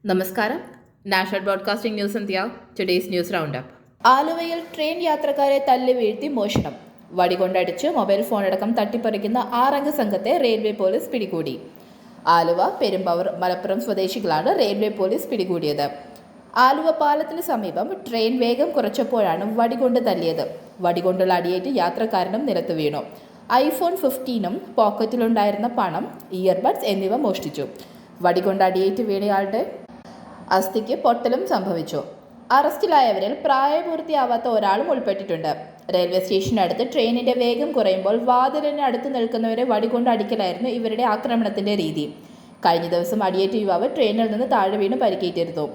നമസ്കാരം. National broadcasting news India today's news round up. ആലുവയിൽ train യാത്രക്കാരെ തല്ലി വീഴ്ത്തി മോഷണം. വടികൊണ്ടടിച്ച് മൊബൈൽ ഫോണടക്കം തട്ടിപ്പറിക്കുന്ന 6 സംഘത്തെ റെയിൽവേ പോലീസ് പിടികൂടി. ആലുവ, പെരുമ്പാവൂർ, മലപ്പുറം സ്വദേശികളാണ് റെയിൽവേ പോലീസ് പിടികൂടിയത്. ആലുവ പാലത്തിന് സമീപം ട്രെയിൻ വേഗം കുറച്ചപ്പോഴാണ് വടികൊണ്ട് തല്ലിയത്. വടികൊണ്ടുള്ള അടിയേറ്റ് യാത്രക്കാരനും നിലത്ത് വീണു. iPhone 15 പോക്കറ്റിലുണ്ടായിരുന്ന പണം, ഇയർബഡ്സ് എന്നിവ മോഷ്ടിച്ചു. വടികൊണ്ട് അടിയേറ്റ് വീണയാളുടെ അസ്ഥിക്ക് പൊട്ടലും സംഭവിച്ചു. അറസ്റ്റിലായവരിൽ പ്രായപൂർത്തിയാവാത്ത ഒരാളും ഉൾപ്പെട്ടിട്ടുണ്ട്. റെയിൽവേ സ്റ്റേഷനടുത്ത് ട്രെയിനിന്റെ വേഗം കുറയുമ്പോൾ വാതിലിന് അടുത്ത് നിൽക്കുന്നവരെ വടികൊണ്ട് അടിക്കലായിരുന്നു ഇവരുടെ ആക്രമണത്തിന്റെ രീതി. കഴിഞ്ഞ ദിവസം അടിയേറ്റ യുവാവ് ട്രെയിനിൽ നിന്ന് താഴെ വീണ് പരിക്കേറ്റിരുന്നു.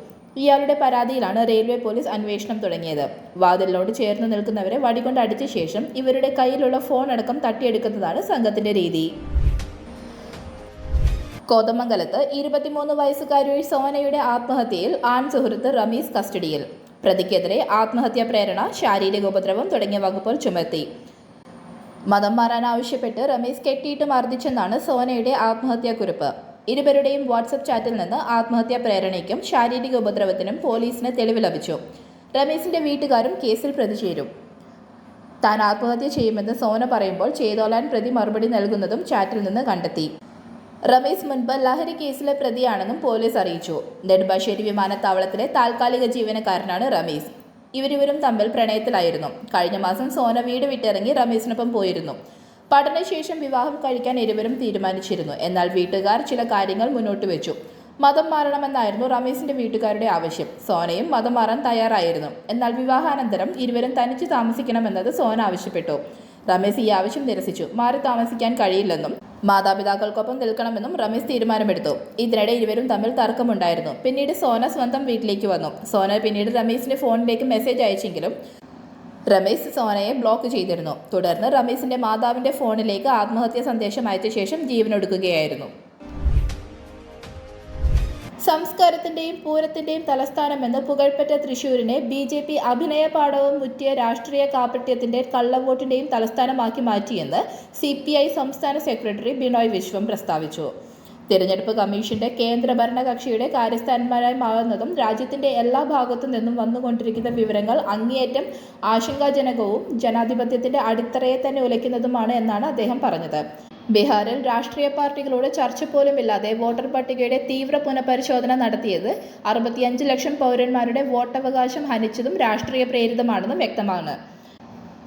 ഇയാളുടെ പരാതിയിലാണ് റെയിൽവേ പോലീസ് അന്വേഷണം തുടങ്ങിയത്. വാതിലിനോട് ചേർന്ന് നിൽക്കുന്നവരെ വടികൊണ്ട് അടിച്ച ശേഷം ഇവരുടെ കയ്യിലുള്ള ഫോൺ അടക്കം തട്ടിയെടുക്കുന്നതാണ് സംഘത്തിന്റെ രീതി. കോതമംഗലത്ത് 23 വയസ്സുകാരി സോനയുടെ ആത്മഹത്യയിൽ ആൺ സുഹൃത്ത് റമീസ് കസ്റ്റഡിയിൽ. പ്രതിക്കെതിരെ ആത്മഹത്യാ പ്രേരണ, ശാരീരിക ഉപദ്രവം തുടങ്ങിയ വകുപ്പുകൾ ചുമത്തി. മതം മാറാൻ ആവശ്യപ്പെട്ട് റമീസ് കെട്ടിയിട്ട് മർദ്ദിച്ചെന്നാണ് സോനയുടെ ആത്മഹത്യാക്കുറിപ്പ്. ഇരുവരുടെയും വാട്സപ്പ് ചാറ്റിൽ നിന്ന് ആത്മഹത്യാ പ്രേരണയ്ക്കും ശാരീരിക ഉപദ്രവത്തിനും പോലീസിന് തെളിവ് ലഭിച്ചു. റമീസിന്റെ വീട്ടുകാരും കേസിൽ പ്രതി ചേരും. താൻ ആത്മഹത്യ ചെയ്യുമെന്ന് സോന പറയുമ്പോൾ ചെയ്തോളാൻ പ്രതി മറുപടി നൽകുന്നതും ചാറ്റിൽ നിന്ന് കണ്ടെത്തി. റമീസ് മുൻപ് ലഹരി കേസിലെ പ്രതിയാണെന്നും പോലീസ് അറിയിച്ചു. നെടുമ്പാശ്ശേരി വിമാനത്താവളത്തിലെ താൽക്കാലിക ജീവനക്കാരനാണ് റമീസ്. ഇവരിവരും തമ്മിൽ പ്രണയത്തിലായിരുന്നു. കഴിഞ്ഞ മാസം സോന വീട് വിട്ടിറങ്ങി റമീസിനൊപ്പം പോയിരുന്നു. പഠനശേഷം വിവാഹം കഴിക്കാൻ ഇരുവരും തീരുമാനിച്ചിരുന്നു. എന്നാൽ വീട്ടുകാർ ചില കാര്യങ്ങൾ മുന്നോട്ട് വെച്ചു. മതം മാറണമെന്നായിരുന്നു റമീസിന്റെ വീട്ടുകാരുടെ ആവശ്യം. സോനയും മതം മാറാൻ തയ്യാറായിരുന്നു. എന്നാൽ വിവാഹാനന്തരം ഇരുവരും തനിച്ച് താമസിക്കണമെന്നത് സോന ആവശ്യപ്പെട്ടു. റമീസ് ഈ ആവശ്യം നിരസിച്ചു. മാറി താമസിക്കാൻ കഴിയില്ലെന്നും മാതാപിതാക്കൾക്കൊപ്പം നിൽക്കണമെന്നും റമീസ് തീരുമാനമെടുത്തു. ഇതിനിടെ ഇരുവരും തമ്മിൽ തർക്കമുണ്ടായിരുന്നു. പിന്നീട് സോന സ്വന്തം വീട്ടിലേക്ക് വന്നു. സോന പിന്നീട് റമീസിന്റെ ഫോണിലേക്ക് മെസ്സേജ് അയച്ചെങ്കിലും റമീസ് സോനയെ ബ്ലോക്ക് ചെയ്തിരുന്നു. തുടർന്ന് റമീസിന്റെ മാതാവിന്റെ ഫോണിലേക്ക് ആത്മഹത്യാ സന്ദേശം അയച്ച ശേഷം ജീവനൊടുക്കുകയായിരുന്നു. സംസ്കാരത്തിന്റെയും പൂരത്തിന്റെയും തലസ്ഥാനമെന്ന് പുകഴ്പെറ്റ തൃശൂരിനെ BJP അഭിനയ പാടവം മുറ്റിയ രാഷ്ട്രീയ കാപട്യത്തിന്റെ കള്ളവോട്ടിന്റെയും തലസ്ഥാനമാക്കി മാറ്റിയെന്ന് CPI സംസ്ഥാന സെക്രട്ടറി ബിനോയ് വിശ്വം പ്രസ്താവിച്ചു. തിരഞ്ഞെടുപ്പ് കമ്മീഷന്റെ കേന്ദ്ര ഭരണകക്ഷിയുടെ കാര്യസ്ഥന്മാരായി മാറുന്നതും രാജ്യത്തിന്റെ എല്ലാ ഭാഗത്തു നിന്നും വന്നുകൊണ്ടിരിക്കുന്ന വിവരങ്ങൾ അങ്ങേയറ്റം ആശങ്കാജനകവും ജനാധിപത്യത്തിന്റെ അടിത്തറയെ തന്നെ ഉലയ്ക്കുന്നതുമാണ് എന്നാണ് അദ്ദേഹം പറഞ്ഞത്. ബീഹാറിൽ രാഷ്ട്രീയ പാർട്ടികളോട് ചർച്ച പോലുമില്ലാതെ വോട്ടർ പട്ടികയുടെ തീവ്ര പുനഃപരിശോധന നടത്തിയത് 65 ലക്ഷം പൗരന്മാരുടെ വോട്ടവകാശം ഹനിച്ചതും രാഷ്ട്രീയ പ്രേരിതമാണെന്നും വ്യക്തമാണ്.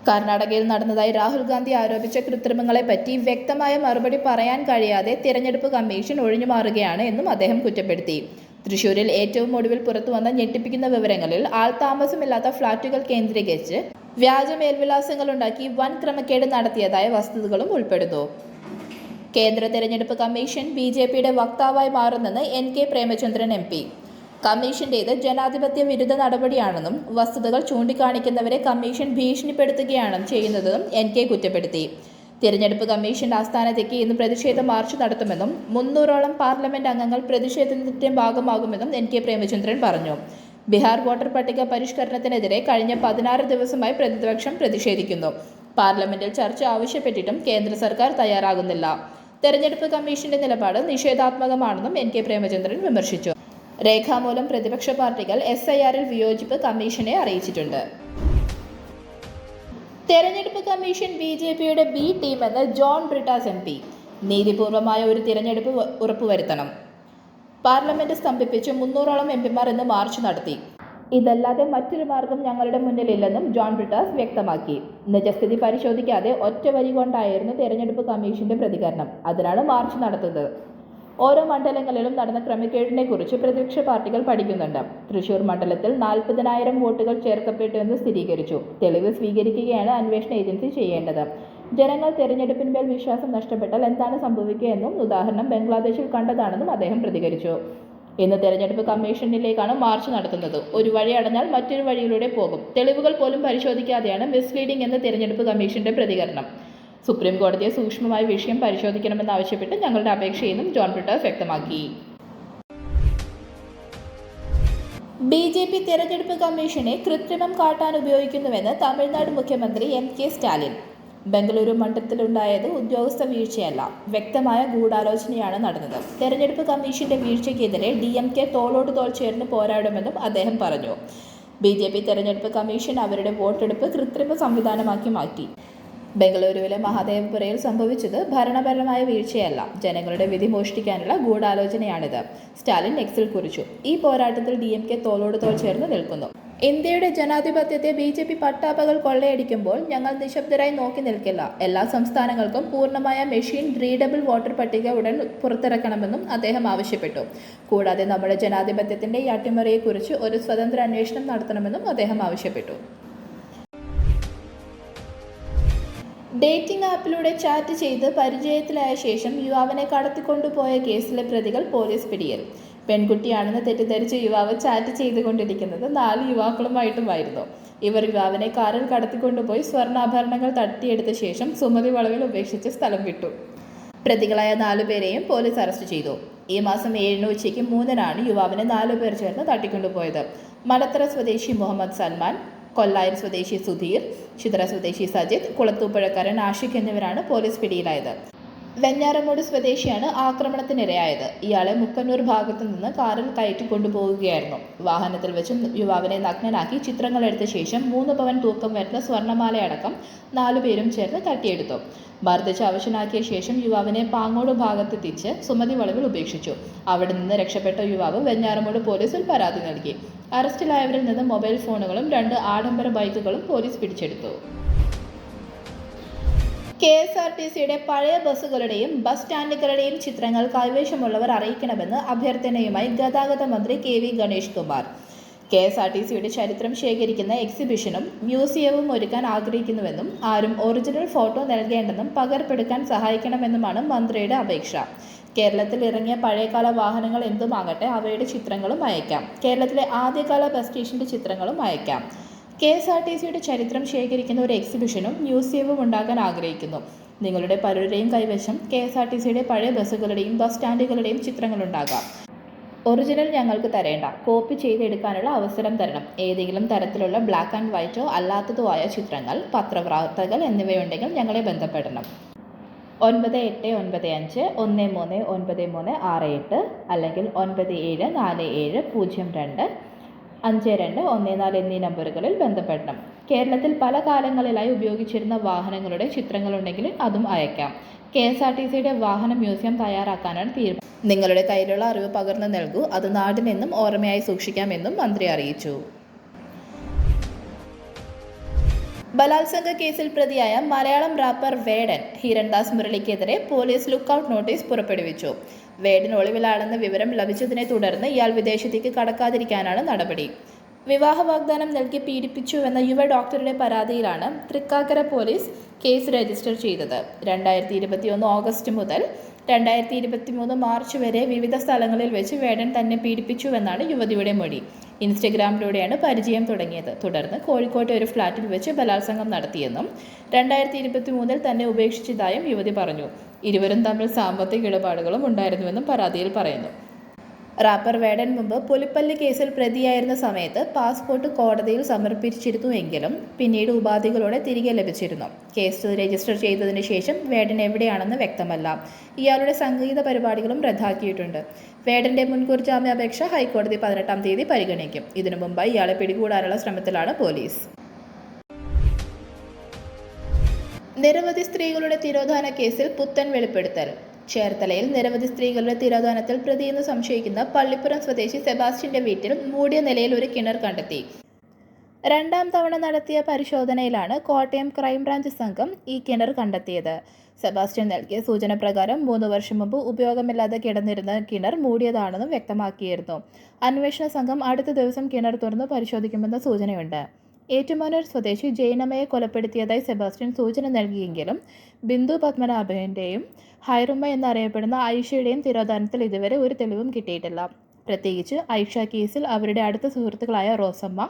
കർണാടകയിൽ നടന്നതായി രാഹുൽ ഗാന്ധി ആരോപിച്ച കൃത്രിമങ്ങളെപ്പറ്റി വ്യക്തമായ മറുപടി പറയാൻ കഴിയാതെ തിരഞ്ഞെടുപ്പ് കമ്മീഷൻ ഒഴിഞ്ഞുമാറുകയാണ് എന്നും അദ്ദേഹം കുറ്റപ്പെടുത്തി. തൃശൂരിൽ ഏറ്റവും ഒടുവിൽ പുറത്തുവന്ന ഞെട്ടിപ്പിക്കുന്ന വിവരങ്ങളിൽ ആൾതാമസമില്ലാത്ത ഫ്ളാറ്റുകൾ കേന്ദ്രീകരിച്ച് വ്യാജ മേൽവിലാസങ്ങളുണ്ടാക്കി വൻ ക്രമക്കേട് നടത്തിയതായ വസ്തുതകളും ഉൾപ്പെടുന്നു. കേന്ദ്ര തെരഞ്ഞെടുപ്പ് കമ്മീഷൻ BJPയുടെ വക്താവായി മാറുന്നെന്ന് NK പ്രേമചന്ദ്രൻ MP. കമ്മീഷന്റേത് ജനാധിപത്യ വിരുദ്ധ നടപടിയാണെന്നും വസ്തുതകൾ ചൂണ്ടിക്കാണിക്കുന്നവരെ കമ്മീഷൻ ഭീഷണിപ്പെടുത്തുകയാണ് ചെയ്യുന്നതെന്നും NK കുറ്റപ്പെടുത്തി. തിരഞ്ഞെടുപ്പ് കമ്മീഷന്റെ ആസ്ഥാനത്തേക്ക് ഇന്ന് പ്രതിഷേധ മാർച്ച് നടത്തുമെന്നും 300ഓളം പാർലമെന്റ് അംഗങ്ങൾ പ്രതിഷേധത്തിന്റെ ഭാഗമാകുമെന്നും NK പ്രേമചന്ദ്രൻ പറഞ്ഞു. ബീഹാർ വോട്ടർ പട്ടിക പരിഷ്കരണത്തിനെതിരെ കഴിഞ്ഞ 16 ദിവസമായി പ്രതിപക്ഷം പ്രതിഷേധിക്കുന്നു. പാർലമെന്റിൽ ചർച്ച ആവശ്യപ്പെട്ടിട്ടും കേന്ദ്ര സർക്കാർ തയ്യാറാകുന്നില്ല. തെരഞ്ഞെടുപ്പ് കമ്മീഷന്റെ നിലപാട് നിഷേധാത്മകമാണെന്നും NK പ്രേമചന്ദ്രൻ വിമർശിച്ചു. രേഖാമൂലം പ്രതിപക്ഷ പാർട്ടികൾ SIRൽ വിയോജിപ്പ് കമ്മീഷനെ അറിയിച്ചിട്ടുണ്ട്. തെരഞ്ഞെടുപ്പ് കമ്മീഷൻ BJPയുടെ B ടീമെന്ന് ജോൺ ബ്രിട്ടാസ് MP. നീതിപൂർവമായ ഒരു തിരഞ്ഞെടുപ്പ് ഉറപ്പുവരുത്തണം. പാർലമെന്റ് സ്തംഭിപ്പിച്ച് 300ഓളം MPമാർ ഇന്ന് മാർച്ച് നടത്തി. ഇതല്ലാതെ മറ്റൊരു മാർഗം ഞങ്ങളുടെ മുന്നിലില്ലെന്നും ജോൺ ബ്രിട്ടാസ് വ്യക്തമാക്കി. നിജസ്ഥിതി പരിശോധിക്കാതെ ഒറ്റ വരി കൊണ്ടായിരുന്നു തെരഞ്ഞെടുപ്പ് കമ്മീഷന്റെ പ്രതികരണം. അതിനാണ് മാർച്ച് നടത്തുന്നത്. ഓരോ മണ്ഡലങ്ങളിലും നടന്ന ക്രമക്കേടിനെ കുറിച്ച് പ്രതിപക്ഷ പാർട്ടികൾ പഠിക്കുന്നുണ്ട്. തൃശൂർ മണ്ഡലത്തിൽ 40,000 വോട്ടുകൾ ചേർക്കപ്പെട്ടു എന്ന് സ്ഥിരീകരിച്ചു. തെളിവ് സ്വീകരിക്കുകയാണ് അന്വേഷണ ഏജൻസി ചെയ്യേണ്ടത്. ജനങ്ങൾ തെരഞ്ഞെടുപ്പിന്മേൽ വിശ്വാസം നഷ്ടപ്പെട്ടാൽ എന്താണ് സംഭവിക്കുക എന്നും ഉദാഹരണം ബംഗ്ലാദേശിൽ കണ്ടതാണെന്നും അദ്ദേഹം പ്രതികരിച്ചു. ഇന്ന് തെരഞ്ഞെടുപ്പ് കമ്മീഷനിലേക്കാണ് മാർച്ച് നടത്തുന്നത്. ഒരു വഴി അടഞ്ഞാൽ മറ്റൊരു വഴിയിലൂടെ പോകും. തെളിവുകൾ പോലും പരിശോധിക്കാതെയാണ് മിസ്ലീഡിംഗ് എന്ന തെരഞ്ഞെടുപ്പ് കമ്മീഷന്റെ പ്രതികരണം. സുപ്രീം കോടതിയെ സൂക്ഷ്മമായ വിഷയം പരിശോധിക്കണമെന്നാവശ്യപ്പെട്ട് ഞങ്ങളുടെ അപേക്ഷയെന്നും ജോൺ ബ്രിട്ടാസ് വ്യക്തമാക്കി. BJP തെരഞ്ഞെടുപ്പ് കമ്മീഷനെ കൃത്രിമം കാട്ടാൻ ഉപയോഗിക്കുന്നുവെന്ന് തമിഴ്നാട് മുഖ്യമന്ത്രി MK സ്റ്റാലിൻ. ബംഗളൂരു മണ്ഡലത്തിലുണ്ടായത് ഉദ്യോഗസ്ഥ വീഴ്ചയല്ല, വ്യക്തമായ ഗൂഢാലോചനയാണ് നടന്നത്. തെരഞ്ഞെടുപ്പ് കമ്മീഷന്റെ വീഴ്ചയ്ക്കെതിരെ DMK തോളോട് തോൾ ചേർന്ന് പോരാടുമെന്നും അദ്ദേഹം പറഞ്ഞു. BJP തെരഞ്ഞെടുപ്പ് കമ്മീഷൻ അവരുടെ വോട്ടെടുപ്പ് കൃത്രിമ സംവിധാനമാക്കി മാറ്റി. ബംഗളൂരുവിലെ മഹദേവപുരയിൽ സംഭവിച്ചത് ഭരണപരമായ വീഴ്ചയല്ല, ജനങ്ങളുടെ വിധി മോഷ്ടിക്കാനുള്ള ഗൂഢാലോചനയാണിത്, സ്റ്റാലിൻ എക്സിൽ കുറിച്ചു. ഈ പോരാട്ടത്തിൽ DMK തോളോട് തോൾ ചേർന്ന് നിൽക്കുന്നു. ഇന്ത്യയുടെ ജനാധിപത്യത്തെ BJP പട്ടാപ്പകൽ കൊള്ളയടിക്കുമ്പോൾ ഞങ്ങൾ നിശബ്ദരായി നോക്കി നിൽക്കില്ല. എല്ലാ സംസ്ഥാനങ്ങൾക്കും പൂർണ്ണമായ മെഷീൻ റീഡബിൾ വോട്ടർ പട്ടിക ഉടൻ പുറത്തിറക്കണമെന്നും അദ്ദേഹം ആവശ്യപ്പെട്ടു. കൂടാതെ നമ്മുടെ ജനാധിപത്യത്തിന്റെ ഈ അട്ടിമറിയെക്കുറിച്ച് ഒരു സ്വതന്ത്ര അന്വേഷണം നടത്തണമെന്നും അദ്ദേഹം ആവശ്യപ്പെട്ടു. ഡേറ്റിംഗ് ആപ്പിലൂടെ ചാറ്റ് ചെയ്ത് പരിചയത്തിലായ ശേഷം യുവാവിനെ കടത്തിക്കൊണ്ടുപോയ കേസിലെ പ്രതികൾ പോലീസ് പിടിയിൽ. പെൺകുട്ടിയാണെന്ന് തെറ്റിദ്ധരിച്ച് യുവാവ് ചാറ്റ് ചെയ്തുകൊണ്ടിരിക്കുന്നത് 4 യുവാക്കളുമായിട്ടുമായിരുന്നു. ഇവർ യുവാവിനെ കാറിൽ കടത്തിക്കൊണ്ടുപോയി സ്വർണ്ണാഭരണങ്ങൾ തട്ടിയെടുത്ത ശേഷം സുമതി വളവിൽ ഉപേക്ഷിച്ച് സ്ഥലം വിട്ടു. പ്രതികളായ 4 പേരെയും പോലീസ് അറസ്റ്റ് ചെയ്തു. ഈ മാസം 7 ഉച്ചയ്ക്ക് 3-നാണ് യുവാവിനെ 4 പേർ ചേർന്ന് തട്ടിക്കൊണ്ടുപോയത്. മലത്തറ സ്വദേശി മുഹമ്മദ് സൽമാൻ, കൊല്ലായിൽ സ്വദേശി സുധീർ, ചിത്ര സ്വദേശി സജിത്, കുളത്തൂപ്പുഴക്കാരൻ ആഷിഖ് എന്നിവരാണ് പോലീസ് പിടിയിലായത്. വെഞ്ഞാറമൂട് സ്വദേശിയാണ് ആക്രമണത്തിനിരയായത്. ഇയാളെ മുക്കന്നൂർ ഭാഗത്തു നിന്ന് കാറിൽ കയറ്റിക്കൊണ്ടുപോവുകയായിരുന്നു. വാഹനത്തിൽ വെച്ച് യുവാവിനെ നഗ്നനാക്കി ചിത്രങ്ങൾ എടുത്ത ശേഷം 3 പവൻ തൂക്കം വരുന്ന സ്വർണ്ണമാലയടക്കം 4 പേരും ചേർന്ന് തട്ടിയെടുത്തു. മർദ്ദിച്ച് അവശനാക്കിയ ശേഷം യുവാവിനെ പാങ്ങോട് ഭാഗത്തെത്തിച്ച് സുമതി വളവിൽ ഉപേക്ഷിച്ചു. അവിടെ നിന്ന് രക്ഷപ്പെട്ട യുവാവ് വെഞ്ഞാറമൂട് പോലീസിൽ പരാതി നൽകി. അറസ്റ്റിലായവരിൽ നിന്ന് മൊബൈൽ ഫോണുകളും 2 ആഡംബര ബൈക്കുകളും പോലീസ് പിടിച്ചെടുത്തു. KSRTCയുടെ പഴയ ബസ്സുകളുടെയും ബസ് സ്റ്റാൻഡുകളുടെയും ചിത്രങ്ങൾ കൈവശമുള്ളവർ അറിയിക്കണമെന്ന് അഭ്യർത്ഥനയുമായി ഗതാഗത മന്ത്രി KV ഗണേഷ് കുമാർ. KSRTCയുടെ ചരിത്രം ശേഖരിക്കുന്ന എക്സിബിഷനും മ്യൂസിയവും ഒരുക്കാൻ ആഗ്രഹിക്കുന്നുവെന്നും ആരും ഒറിജിനൽ ഫോട്ടോ നൽകേണ്ടെന്നും പകർപ്പെടുക്കാൻ സഹായിക്കണമെന്നുമാണ് മന്ത്രിയുടെ അപേക്ഷ. കേരളത്തിൽ ഇറങ്ങിയ പഴയകാല വാഹനങ്ങൾ എന്തുമാകട്ടെ അവയുടെ ചിത്രങ്ങളും അയക്കാം. കേരളത്തിലെ ആദ്യകാല ബസ് സ്റ്റേഷന്റെ ചിത്രങ്ങളും അയക്കാം. KSRTCയുടെ ചരിത്രം ശേഖരിക്കുന്ന ഒരു എക്സിബിഷനും മ്യൂസിയവും ഉണ്ടാക്കാൻ ആഗ്രഹിക്കുന്നു. നിങ്ങളുടെ പലരുടെയും കൈവശം KSRTCയുടെ പഴയ ബസ്സുകളുടെയും ബസ് സ്റ്റാൻഡുകളുടെയും ചിത്രങ്ങളുണ്ടാകാം. ഒറിജിനൽ ഞങ്ങൾക്ക് തരേണ്ട, കോപ്പി ചെയ്തെടുക്കാനുള്ള അവസരം തരണം. ഏതെങ്കിലും തരത്തിലുള്ള ബ്ലാക്ക് ആൻഡ് വൈറ്റോ അല്ലാത്തതോ ആയ ചിത്രങ്ങൾ, പത്രവാർത്തകൾ എന്നിവയുണ്ടെങ്കിൽ ഞങ്ങളെ ബന്ധപ്പെടണം. 9895139368 അല്ലെങ്കിൽ 9747025214 എന്നീ നമ്പറുകളിൽ ബന്ധപ്പെടണം. കേരളത്തിൽ പല കാലങ്ങളിലായി ഉപയോഗിച്ചിരുന്ന വാഹനങ്ങളുടെ ചിത്രങ്ങളുണ്ടെങ്കിൽ അതും അയക്കാം. KSRTCയുടെ വാഹന മ്യൂസിയം തയ്യാറാക്കാനാണ് തീരുമാനം. നിങ്ങളുടെ കയ്യിലുള്ള അറിവ് പകർന്നു നൽകൂ, അത് നാടിനെന്നും ഓർമ്മയായി സൂക്ഷിക്കാമെന്നും മന്ത്രി അറിയിച്ചു. ബലാത്സംഗ കേസിൽ പ്രതിയായ മലയാളം റാപ്പർ വേടൻ ഹിരൺദാസ് മുരളിക്കെതിരെ പോലീസ് ലുക്കൌട്ട് നോട്ടീസ് പുറപ്പെടുവിച്ചു. വേടൻ ഒളിവിലാണെന്ന വിവരം ലഭിച്ചതിനെ തുടർന്ന് ഇയാൾ വിദേശത്തേക്ക് കടക്കാതിരിക്കാനാണ് നടപടി. വിവാഹ വാഗ്ദാനം നൽകി പീഡിപ്പിച്ചുവെന്ന യുവ ഡോക്ടറുടെ പരാതിയിലാണ് തൃക്കാക്കര പോലീസ് കേസ് രജിസ്റ്റർ ചെയ്തത്. 2021 ഓഗസ്റ്റ് മുതൽ 2023 മാർച്ച് വരെ വിവിധ സ്ഥലങ്ങളിൽ വെച്ച് വേടൻ തന്നെ പീഡിപ്പിച്ചുവെന്നാണ് യുവതിയുടെ മൊഴി. ഇൻസ്റ്റഗ്രാമിലൂടെയാണ് പരിചയം തുടങ്ങിയത്. തുടർന്ന് കോഴിക്കോട്ടെ ഒരു ഫ്ളാറ്റിൽ വെച്ച് ബലാത്സംഗം നടത്തിയെന്നും 2023 തന്നെ ഉപേക്ഷിച്ചതായും യുവതി പറഞ്ഞു. ഇരുവരും തമ്മിൽ സാമ്പത്തിക ഇടപാടുകളും ഉണ്ടായിരുന്നുവെന്നും പരാതിയിൽ പറയുന്നു. റാപ്പർ വേടൻ മുമ്പ് പുലിപ്പല്ലി കേസിൽ പ്രതിയായിരുന്ന സമയത്ത് പാസ്പോർട്ട് കോടതിയിൽ സമർപ്പിച്ചിരുന്നുവെങ്കിലും പിന്നീട് ഉപാധികളോടെ തിരികെ ലഭിച്ചിരുന്നു. കേസ് രജിസ്റ്റർ ചെയ്തതിനു ശേഷം വേടൻ എവിടെയാണെന്ന് വ്യക്തമല്ല. ഇയാളുടെ സംഗീത പരിപാടികളും റദ്ദാക്കിയിട്ടുണ്ട്. വേടന്റെ മുൻകൂർ ജാമ്യാപേക്ഷ ഹൈക്കോടതി 18-ാം തീയതി പരിഗണിക്കും. ഇതിനു മുമ്പായി ഇയാളെ പിടികൂടാനുള്ള ശ്രമത്തിലാണ് പോലീസ്. നിരവധി സ്ത്രീകളുടെ തിരോധാന കേസിൽ പുത്തൻ വെളിപ്പെടുത്തൽ. ചേർത്തലയിൽ നിരവധി സ്ത്രീകളുടെ തിരോധാനത്തിൽ പ്രതിയെന്ന് സംശയിക്കുന്ന പള്ളിപ്പുറം സ്വദേശി സെബാസ്റ്റ്യന്റെ വീട്ടിൽ മൂടിയ നിലയിൽ ഒരു കിണർ കണ്ടെത്തി. 2ാം തവണ നടത്തിയ പരിശോധനയിലാണ് കോട്ടയം ക്രൈംബ്രാഞ്ച് സംഘം ഈ കിണർ കണ്ടെത്തിയത്. സെബാസ്റ്റ്യൻ നൽകിയ സൂചന പ്രകാരം 3 വർഷം മുമ്പ് ഉപയോഗമില്ലാതെ കിടന്നിരുന്ന കിണർ മൂടിയതാണെന്നും വ്യക്തമാക്കിയിരുന്നു. അന്വേഷണ സംഘം അടുത്ത ദിവസം കിണർ തുറന്ന് പരിശോധിക്കുമെന്ന സൂചനയുണ്ട്. ഏറ്റുമാനൂർ സ്വദേശി ജൈനമ്മയെ കൊലപ്പെടുത്തിയതായി സെബാസ്റ്റ്യൻ സൂചന നൽകിയെങ്കിലും ബിന്ദു പത്മനാഭന്റെയും ഹൈറുമ്മ എന്നറിയപ്പെടുന്ന ഐഷയുടെയും തിരോധാനത്തിൽ ഇതുവരെ ഒരു തെളിവും കിട്ടിയിട്ടില്ല. പ്രത്യേകിച്ച് ഐഷ കേസിൽ അവരുടെ അടുത്ത സുഹൃത്തുക്കളായ റോസമ്മ,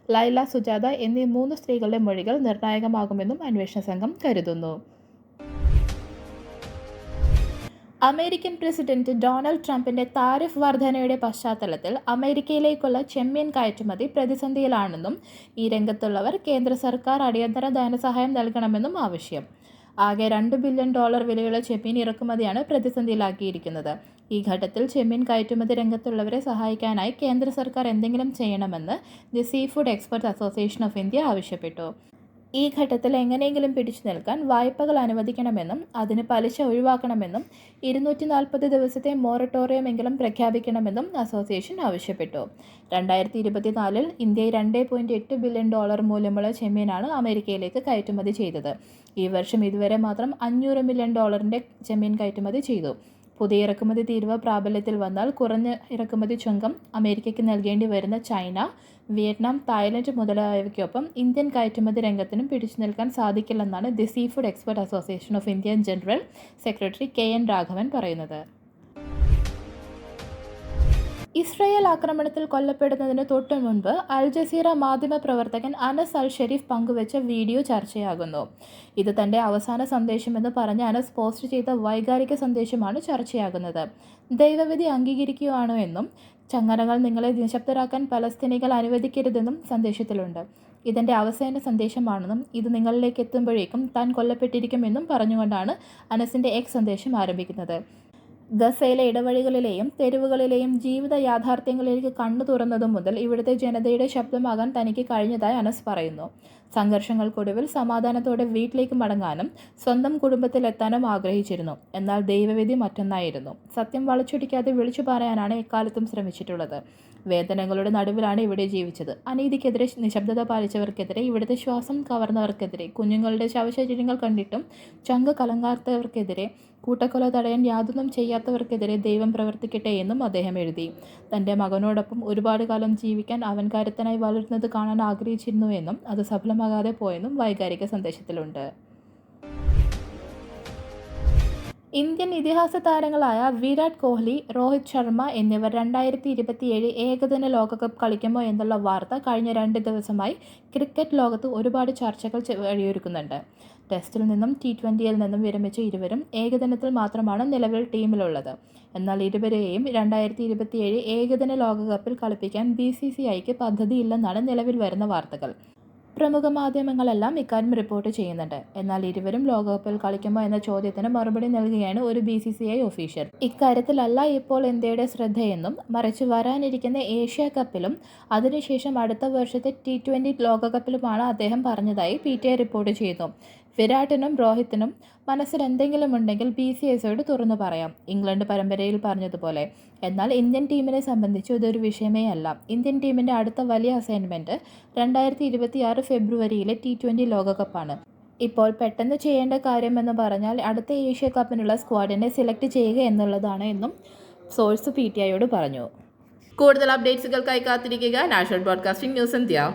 ലൈല, സുജാത എന്നീ 3 സ്ത്രീകളുടെ മൊഴികൾ നിർണായകമാകുമെന്നും അന്വേഷണ സംഘം കരുതുന്നു. അമേരിക്കൻ പ്രസിഡന്റ് ഡൊണാൾഡ് ട്രംപിന്റെ താരിഫ് വർധനയുടെ പശ്ചാത്തലത്തിൽ അമേരിക്കയിലേക്കുള്ള ചെമ്മീൻ കയറ്റുമതി പ്രതിസന്ധിയിലാണെന്നും ഈ രംഗത്തുള്ളവർ കേന്ദ്ര സർക്കാർ അടിയന്തര ധനസഹായം നൽകണമെന്നും ആവശ്യം. ആകെ $2 ബില്യൺ വിലയുള്ള ചെമ്മീൻ ഇറക്കുമതിയാണ് പ്രതിസന്ധിയിലാക്കിയിരിക്കുന്നത്. ഈ ഘട്ടത്തിൽ ചെമ്മീൻ കയറ്റുമതി രംഗത്തുള്ളവരെ സഹായിക്കാനായി കേന്ദ്ര സർക്കാർ എന്തെങ്കിലും ചെയ്യണമെന്ന് the sea food experts association of India ആവശ്യപ്പെട്ടു. ഈ ഘട്ടത്തിൽ എങ്ങനെയെങ്കിലും പിടിച്ചു നിൽക്കാൻ വായ്പകൾ അനുവദിക്കണമെന്നും അതിന് പലിശ ഒഴിവാക്കണമെന്നും 240 ദിവസത്തെ മൊറട്ടോറിയമെങ്കിലും പ്രഖ്യാപിക്കണമെന്നും അസോസിയേഷൻ ആവശ്യപ്പെട്ടു. 2024 ഇന്ത്യ $2.8 ബില്യൺ മൂല്യമുള്ള ചെമ്മീനാണ് അമേരിക്കയിലേക്ക് കയറ്റുമതി ചെയ്തത്. ഈ വർഷം ഇതുവരെ മാത്രം $500 മില്യൺ ചെമ്മീൻ കയറ്റുമതി ചെയ്തു. പുതിയ ഇറക്കുമതി തീരുവ പ്രാബല്യത്തിൽ വന്നാൽ കുറഞ്ഞ ഇറക്കുമതി ചുങ്കം അമേരിക്കയ്ക്ക് നൽകേണ്ടി വരുന്ന ചൈന, വിയറ്റ്നാം, തായ്ലൻഡ് മുതലായവയ്ക്കൊപ്പം ഇന്ത്യൻ കയറ്റുമതി രംഗത്തിനും പിടിച്ചു നിൽക്കാൻ സാധിക്കില്ലെന്നാണ് the seafood expert association of India general secretary KN Raghavan പറയുന്നത്. ഇസ്രയേൽ ആക്രമണത്തിൽ കൊല്ലപ്പെടുന്നതിന് തൊട്ടു മുൻപ് അൽ ജസീറ മാധ്യമപ്രവർത്തകൻ അനസ് അൽ ഷെരീഫ് പങ്കുവച്ച വീഡിയോ ചർച്ചയാകുന്നു. ഇത് തൻ്റെ അവസാന സന്ദേശമെന്ന് പറഞ്ഞ് അനസ് പോസ്റ്റ് ചെയ്ത വൈകാരിക സന്ദേശമാണ് ചർച്ചയാകുന്നത്. ദൈവവിധി അംഗീകരിക്കുകയാണോ എന്നും ചങ്ങലകൾ നിങ്ങളെ നിശബ്ദരാക്കാൻ പലസ്തീനികൾ അനുവദിക്കരുതെന്നും സന്ദേശത്തിലുണ്ട്. ഇതെൻ്റെ അവസാന സന്ദേശമാണെന്നും ഇത് നിങ്ങളിലേക്ക് എത്തുമ്പോഴേക്കും താൻ കൊല്ലപ്പെട്ടിരിക്കുമെന്നും പറഞ്ഞുകൊണ്ടാണ് അനസിൻ്റെ എക്സ് സന്ദേശം ആരംഭിക്കുന്നത്. ഗസയിലെ ഇടവഴികളിലെയും തെരുവുകളിലെയും ജീവിത യാഥാർത്ഥ്യങ്ങളിലേക്ക് കണ്ണു തുറന്നതു മുതൽ ഇവിടുത്തെ ജനതയുടെ ശബ്ദമാകാൻ തനിക്ക് കഴിഞ്ഞതായി അനസ് പറയുന്നു. സംഘർഷങ്ങൾക്കൊടുവിൽ സമാധാനത്തോടെ വീട്ടിലേക്ക് മടങ്ങാനും സ്വന്തം കുടുംബത്തിലെത്താനും ആഗ്രഹിച്ചിരുന്നു. എന്നാൽ ദൈവവിധി മറ്റൊന്നായിരുന്നു. സത്യം വളച്ചൊടിക്കാതെ വിളിച്ചു പറയാനാണ് എക്കാലത്തും ശ്രമിച്ചിട്ടുള്ളത്. വേദനകളുടെ നടുവിലാണ് ഇവിടെ ജീവിച്ചത്. അനീതിക്കെതിരെ നിശബ്ദത പാലിച്ചവർക്കെതിരെ, ഇവിടുത്തെ ശ്വാസം കവർന്നവർക്കെതിരെ, കുഞ്ഞുങ്ങളുടെ ശവശരീരങ്ങൾ കണ്ടിട്ടും ചങ്ക് കലങ്കാത്തവർക്കെതിരെ, കൂട്ടക്കൊല തടയാൻ യാതൊന്നും ചെയ്യാത്തവർക്കെതിരെ ദൈവം പ്രവർത്തിക്കട്ടെ എന്നും അദ്ദേഹം എഴുതി. തൻ്റെ മകനോടൊപ്പം ഒരുപാട് കാലം ജീവിക്കാൻ അവൻ കരുത്തനായി വളരുന്നത് കാണാൻ ആഗ്രഹിച്ചിരുന്നുവെന്നും അത് സഫലമാകാതെ പോയെന്നും വൈകാരിക സന്ദേശത്തിലുണ്ട്. ഇന്ത്യൻ ഇതിഹാസ താരങ്ങളായ വിരാട് കോഹ്ലി, രോഹിത് ശർമ്മ എന്നിവർ 2027 ഏകദിന ലോകകപ്പ് കളിക്കുമോ എന്നുള്ള വാർത്ത കഴിഞ്ഞ 2 ദിവസമായി ക്രിക്കറ്റ് ലോകത്ത് ഒരുപാട് ചർച്ചകൾ വഴിയൊരുക്കുന്നുണ്ട്. ടെസ്റ്റിൽ നിന്നും T20യിൽ നിന്നും വിരമിച്ച ഇരുവരും ഏകദിനത്തിൽ മാത്രമാണ് നിലവിൽ ടീമിലുള്ളത്. എന്നാൽ ഇരുവരെയും 2027 ഏകദിന ലോകകപ്പിൽ കളിപ്പിക്കാൻ BCCIക്ക് പദ്ധതിയില്ലെന്നാണ് നിലവിൽ വരുന്ന വാർത്തകൾ. പ്രമുഖ മാധ്യമങ്ങളെല്ലാം ഇക്കാര്യം റിപ്പോർട്ട് ചെയ്യുന്നുണ്ട്. എന്നാൽ ഇരുവരും ലോകകപ്പിൽ കളിക്കുമോ എന്ന ചോദ്യത്തിന് മറുപടി നൽകുകയാണ് ഒരു BCCI ഒഫീഷ്യൽ. ഇക്കാര്യത്തിലല്ല ഇപ്പോൾ ഇന്ത്യയുടെ ശ്രദ്ധയെന്നും മറിച്ച് വരാനിരിക്കുന്ന ഏഷ്യ കപ്പിലും അതിനുശേഷം അടുത്ത വർഷത്തെ T20 ലോകകപ്പിലുമാണ് അദ്ദേഹം പറഞ്ഞതായി PTI റിപ്പോർട്ട് ചെയ്യുന്നു. വിരാട്ടിനും രോഹിത്തിനും മനസ്സിൽ എന്തെങ്കിലും ഉണ്ടെങ്കിൽ BCCIയോട് തുറന്നു പറയാം, ഇംഗ്ലണ്ട് പരമ്പരയിൽ പറഞ്ഞതുപോലെ. എന്നാൽ ഇന്ത്യൻ ടീമിനെ സംബന്ധിച്ച് ഇതൊരു വിഷയമേ അല്ല. ഇന്ത്യൻ ടീമിൻ്റെ അടുത്ത വലിയ അസൈൻമെൻറ്റ് 2026 ഫെബ്രുവരിയിലെ T20 ലോകകപ്പാണ്. ഇപ്പോൾ പെട്ടെന്ന് ചെയ്യേണ്ട കാര്യമെന്ന് പറഞ്ഞാൽ അടുത്ത ഏഷ്യ കപ്പിനുള്ള സ്ക്വാഡിനെ സെലക്ട് ചെയ്യുക എന്നുള്ളതാണ് എന്നും സോഴ്സ് PTIയോട് പറഞ്ഞു. കൂടുതൽ അപ്ഡേറ്റ്സുകൾക്കായി കാത്തിരിക്കുക നാഷണൽ ബ്രോഡ്കാസ്റ്റിംഗ് ന്യൂസ് ഇന്ത്യ.